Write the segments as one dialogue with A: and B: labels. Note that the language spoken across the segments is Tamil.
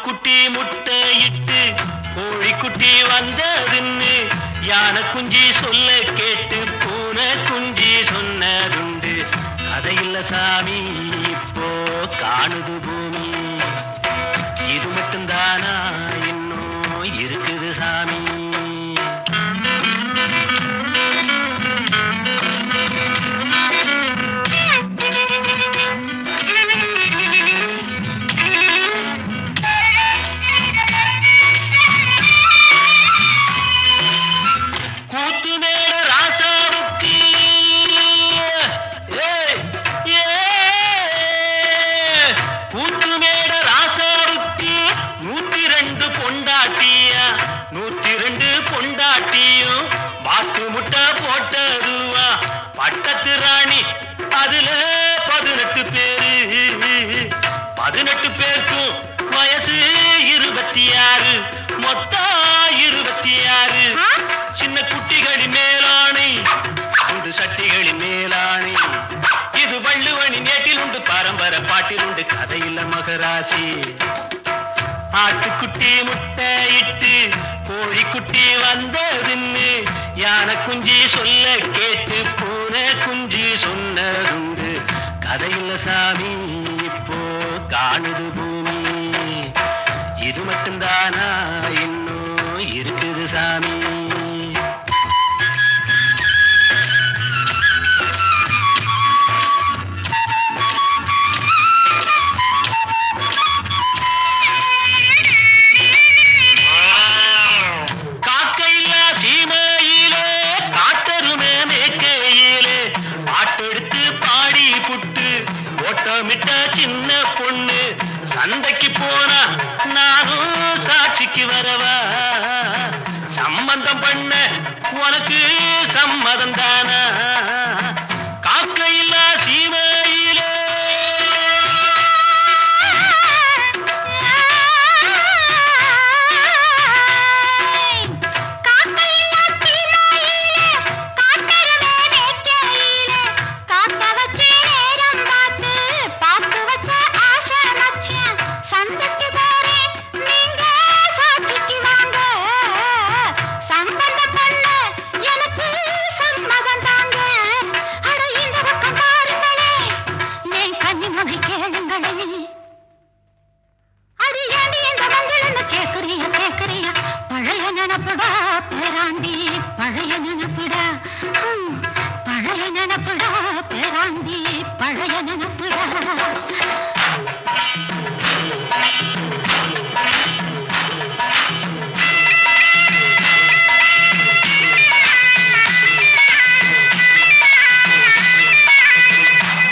A: குட்டி முட்டையிட்டு கோழிக்குட்டி வந்ததுன்னு யானை குஞ்சி சொல்ல கேட்டு பூனை குஞ்சி சொன்னதுண்டு. கதையில்ல சாமி இப்போ காணுது பூமி, இது மட்டும்தானா இன்னும் இருக்குது சாமி. பட்டத்து ராணி அதுல 18 பேரு, 18 பேருக்கும் வயசு 26, மொத்தம் 26. சின்ன குட்டிகளின் மேலாணை, உண்டு சட்டிகளின் மேலாணை. இது வள்ளுவனி நேட்டில் உண்டு, பரம்பரை பாட்டில் உண்டு, கதையில்ல மகராசி. ஆட்டுக்குட்டி முட்டையிட்டு கோழிக்குட்டி வந்ததுன்னு யானை குஞ்சி சொல்ல கேட்டு பூனை குஞ்சி சொன்னதுண்டு. கதையில்ல சாமி இப்போ காணுது பூமி, இது மட்டும்தானா இன்னும் இருக்குது சாமி. ஓட்டமிட்ட சின்ன பொண்ணு சந்தைக்கு போனா நானும் சாட்சிக்கு வரவா? சம்பந்தம் பண்ண உனக்கு சம்மதம் தானா? காக்கையில்லா சீமையிலே பழைய நினப்புடா பேராண்டி, பழைய நினப்புடா, பழைய நினப்புடா பேராண்டி, பழைய நினப்புடா.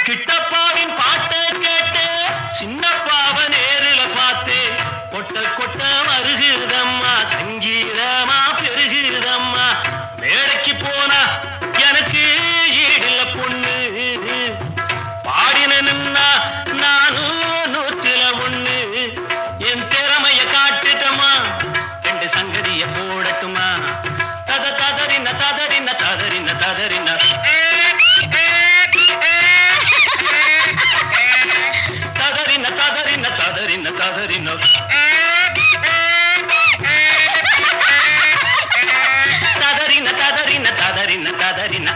A: கிட்டப்பாவின் பாட்டை கேட்டு சின்னப்பாவ நேருல பார்த்து கொட்ட கொட்ட வருகுதம்மா, சங்கீதமா பெருகுதம்மா. மேடைக்கு போனா எனக்கு ஈடில்ல பொண்ணு, பாடினா நானும் 101. என் திறமைய காட்டுட்டமா, 2 சங்கதிய போடட்டுமா? தத ததறின ததறின ததறின ததறின ததறின ததறின ததறின ததறின ததறின ததறின ததறின ததறின.